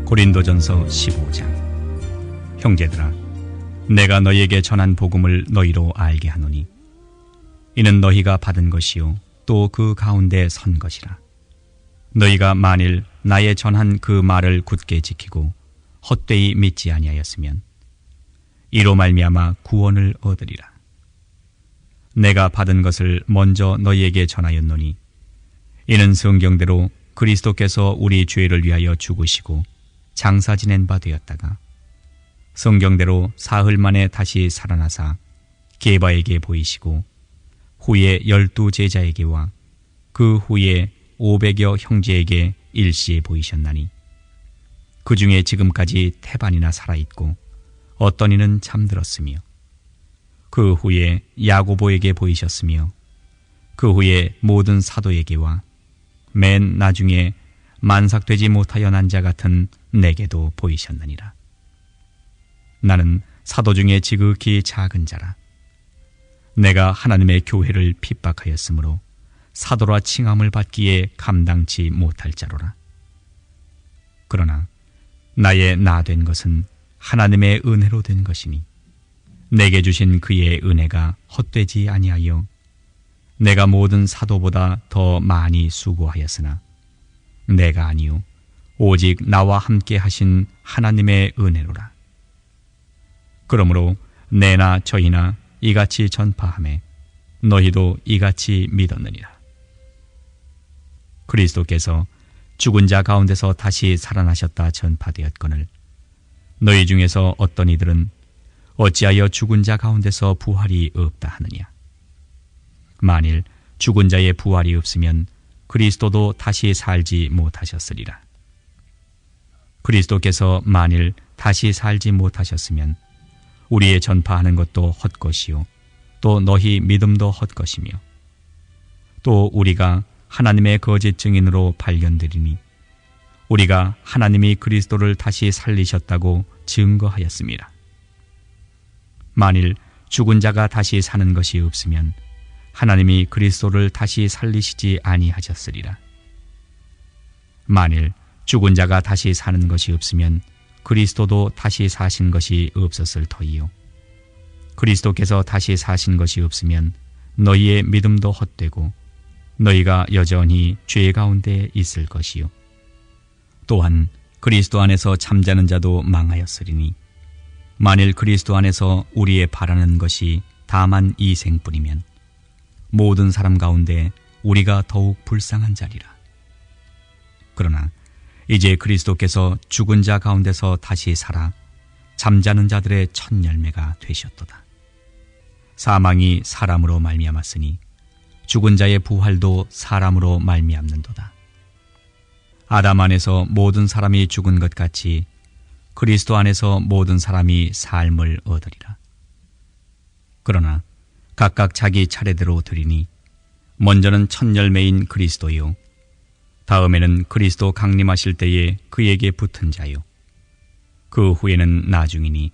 고린도전서 15장. 형제들아, 내가 너희에게 전한 복음을 너희로 알게 하노니 이는 너희가 받은 것이요 또 그 가운데 선 것이라. 너희가 만일 나의 전한 그 말을 굳게 지키고 헛되이 믿지 아니하였으면 이로 말미암아 구원을 얻으리라. 내가 받은 것을 먼저 너희에게 전하였노니 이는 성경대로 그리스도께서 우리 죄를 위하여 죽으시고 장사 지낸 바 되었다가 성경대로 사흘 만에 다시 살아나사 게바에게 보이시고 후에 12 제자에게와 그 후에 500여 형제에게 일시에 보이셨나니 그 중에 지금까지 태반이나 살아있고 어떤 이는 잠들었으며 그 후에 야고보에게 보이셨으며 그 후에 모든 사도에게와 맨 나중에 만삭되지 못하여 난 자 같은 내게도 보이셨느니라. 나는 사도 중에 지극히 작은 자라. 내가 하나님의 교회를 핍박하였으므로 사도라 칭함을 받기에 감당치 못할 자로라. 그러나 나의 나 된 것은 하나님의 은혜로 된 것이니 내게 주신 그의 은혜가 헛되지 아니하여 내가 모든 사도보다 더 많이 수고하였으나 내가 아니요 오직 나와 함께 하신 하나님의 은혜로라. 그러므로 내나 저희나 이같이 전파하매 너희도 이같이 믿었느니라. 그리스도께서 죽은 자 가운데서 다시 살아나셨다 전파되었거늘 너희 중에서 어떤 이들은 어찌하여 죽은 자 가운데서 부활이 없다 하느냐. 만일 죽은 자의 부활이 없으면 그리스도도 다시 살지 못하셨으리라. 그리스도께서 만일 다시 살지 못하셨으면 우리의 전파하는 것도 헛것이요 또 너희 믿음도 헛것이며 또 우리가 하나님의 거짓 증인으로 발견되리니 우리가 하나님이 그리스도를 다시 살리셨다고 증거하였습니다. 만일 죽은 자가 다시 사는 것이 없으면 하나님이 그리스도를 다시 살리시지 아니하셨으리라. 만일 죽은 자가 다시 사는 것이 없으면 그리스도도 다시 사신 것이 없었을 터이요 그리스도께서 다시 사신 것이 없으면 너희의 믿음도 헛되고 너희가 여전히 죄 가운데 있을 것이요 또한 그리스도 안에서 잠자는 자도 망하였으리니 만일 그리스도 안에서 우리의 바라는 것이 다만 이 생뿐이면 모든 사람 가운데 우리가 더욱 불쌍한 자리라. 그러나 이제 그리스도께서 죽은 자 가운데서 다시 살아 잠자는 자들의 첫 열매가 되셨도다. 사망이 사람으로 말미암았으니 죽은 자의 부활도 사람으로 말미암는도다. 아담 안에서 모든 사람이 죽은 것 같이 그리스도 안에서 모든 사람이 삶을 얻으리라. 그러나 각각 자기 차례대로 드리니 먼저는 첫 열매인 그리스도요 다음에는 그리스도 강림하실 때에 그에게 붙은 자요 그 후에는 나중이니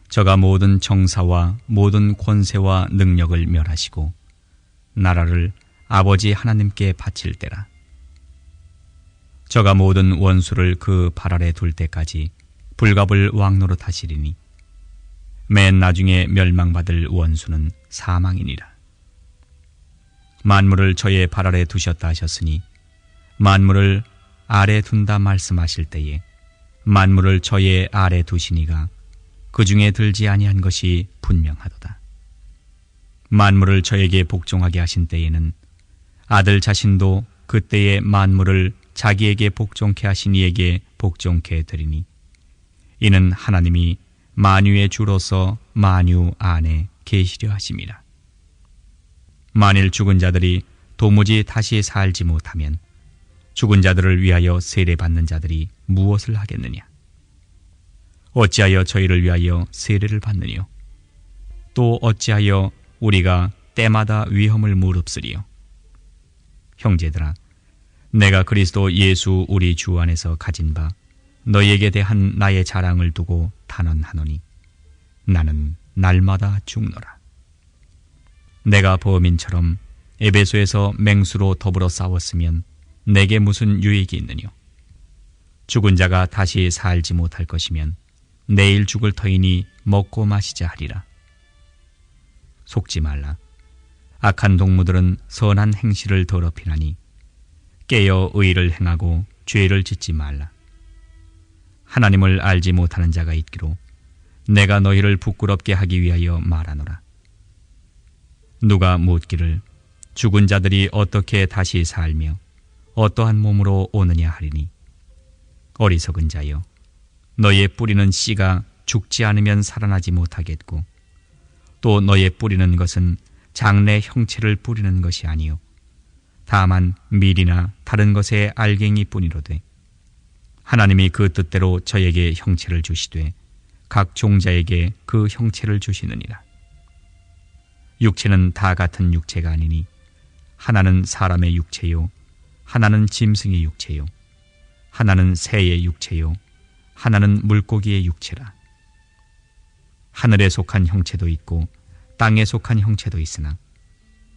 저가 모든 정사와 모든 권세와 능력을 멸하시고 나라를 아버지 하나님께 바칠 때라. 저가 모든 원수를 그 발 아래 둘 때까지 불갑을 왕노릇 하시리니 맨 나중에 멸망받을 원수는 사망이니라. 만물을 저의 발 아래 두셨다 하셨으니 만물을 아래 둔다 말씀하실 때에 만물을 저의 아래 두시니가 그 중에 들지 아니한 것이 분명하도다. 만물을 저에게 복종하게 하신 때에는 아들 자신도 그때의 만물을 자기에게 복종케 하신 이에게 복종케 되리니 이는 하나님이 만유의 주로서 만유 안에 계시려 하심이라. 만일 죽은 자들이 도무지 다시 살지 못하면 죽은 자들을 위하여 세례받는 자들이 무엇을 하겠느냐? 어찌하여 저희를 위하여 세례를 받느뇨? 또 어찌하여 우리가 때마다 위험을 무릅쓰리요? 형제들아, 내가 그리스도 예수 우리 주 안에서 가진 바 너희에게 대한 나의 자랑을 두고 단언하노니 나는 날마다 죽노라. 내가 범인처럼 에베소에서 맹수로 더불어 싸웠으면 내게 무슨 유익이 있느뇨? 죽은 자가 다시 살지 못할 것이면 내일 죽을 터이니 먹고 마시자 하리라. 속지 말라. 악한 동무들은 선한 행실을 더럽히나니 깨어 의를 행하고 죄를 짓지 말라. 하나님을 알지 못하는 자가 있기로 내가 너희를 부끄럽게 하기 위하여 말하노라. 누가 묻기를 죽은 자들이 어떻게 다시 살며 어떠한 몸으로 오느냐 하리니, 어리석은 자여, 너의 뿌리는 씨가 죽지 않으면 살아나지 못하겠고 또 너의 뿌리는 것은 장래 형체를 뿌리는 것이 아니요 다만 밀이나 다른 것의 알갱이 뿐이로되, 하나님이 그 뜻대로 저에게 형체를 주시되 각 종자에게 그 형체를 주시느니라. 육체는 다 같은 육체가 아니니 하나는 사람의 육체요, 하나는 짐승의 육체요, 하나는 새의 육체요, 하나는 물고기의 육체라. 하늘에 속한 형체도 있고 땅에 속한 형체도 있으나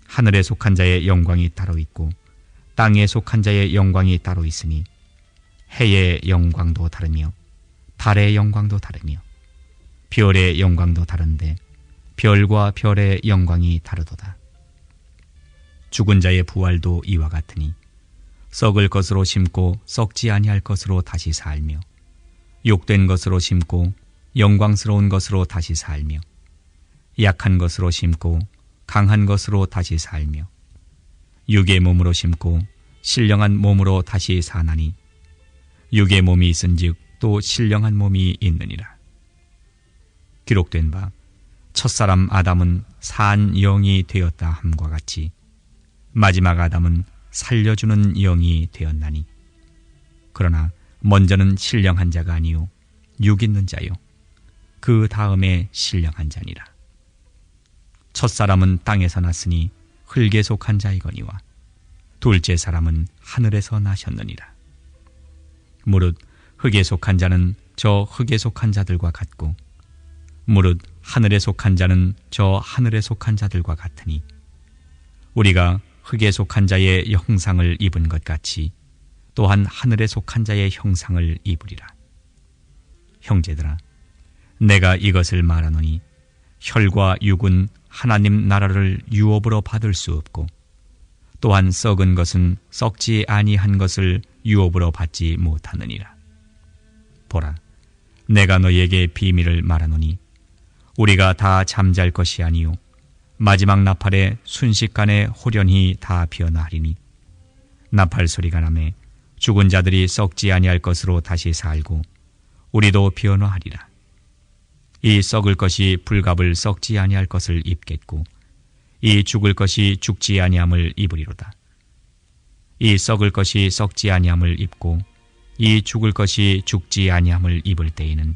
하늘에 속한 자의 영광이 따로 있고 땅에 속한 자의 영광이 따로 있으니 해의 영광도 다르며 달의 영광도 다르며 별의 영광도 다른데 별과 별의 영광이 다르도다. 죽은 자의 부활도 이와 같으니 썩을 것으로 심고 썩지 아니할 것으로 다시 살며, 욕된 것으로 심고 영광스러운 것으로 다시 살며, 약한 것으로 심고 강한 것으로 다시 살며, 육의 몸으로 심고 신령한 몸으로 다시 사나니 육의 몸이 있은즉 또 신령한 몸이 있느니라. 기록된 바 첫사람 아담은 산 영이 되었다 함과 같이 마지막 아담은 살려주는 영이 되었나니, 그러나 먼저는 신령한 자가 아니요 육 있는 자요 그 다음에 신령한 자니라. 첫사람은 땅에서 났으니 흙에 속한 자이거니와 둘째 사람은 하늘에서 나셨느니라. 무릇 흙에 속한 자는 저 흙에 속한 자들과 같고 무릇 하늘에 속한 자는 저 하늘에 속한 자들과 같으니, 우리가 흙에 속한 자의 형상을 입은 것 같이 또한 하늘에 속한 자의 형상을 입으리라. 형제들아, 내가 이것을 말하노니 혈과 육은 하나님 나라를 유업으로 받을 수 없고 또한 썩은 것은 썩지 아니한 것을 유업으로 받지 못하느니라. 보라, 내가 너희에게 비밀을 말하노니 우리가 다 잠잘 것이 아니요 마지막 나팔에 순식간에 호련히 다 피어나리니, 나팔 소리가 나매 죽은 자들이 썩지 아니할 것으로 다시 살고 우리도 피어나하리라. 이 썩을 것이 불갑을 썩지 아니할 것을 입겠고 이 죽을 것이 죽지 아니함을 입으리로다. 이 썩을 것이 썩지 아니함을 입고 이 죽을 것이 죽지 아니함을 입을 때에는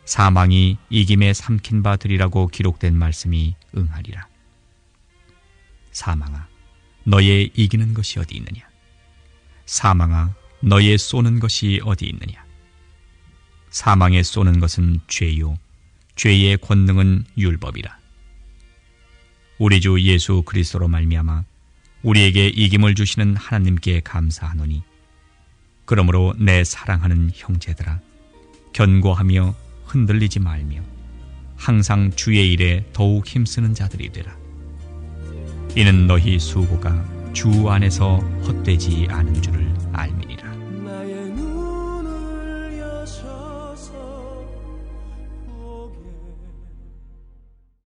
사망이 이김에 삼킨 바 되리라고 기록된 말씀이 응하리라. 사망아, 너의 이기는 것이 어디 있느냐? 사망아, 너의 쏘는 것이 어디 있느냐? 사망에 쏘는 것은 죄요, 죄의 권능은 율법이라. 우리 주 예수 그리스도로 말미암아 우리에게 이김을 주시는 하나님께 감사하노니, 그러므로 내 사랑하는 형제들아, 견고하며 흔들리지 말며 항상 주의 일에 더욱 힘쓰는 자들이 되라. 이는 너희 수고가 주 안에서 헛되지 않은 줄을 알미니라.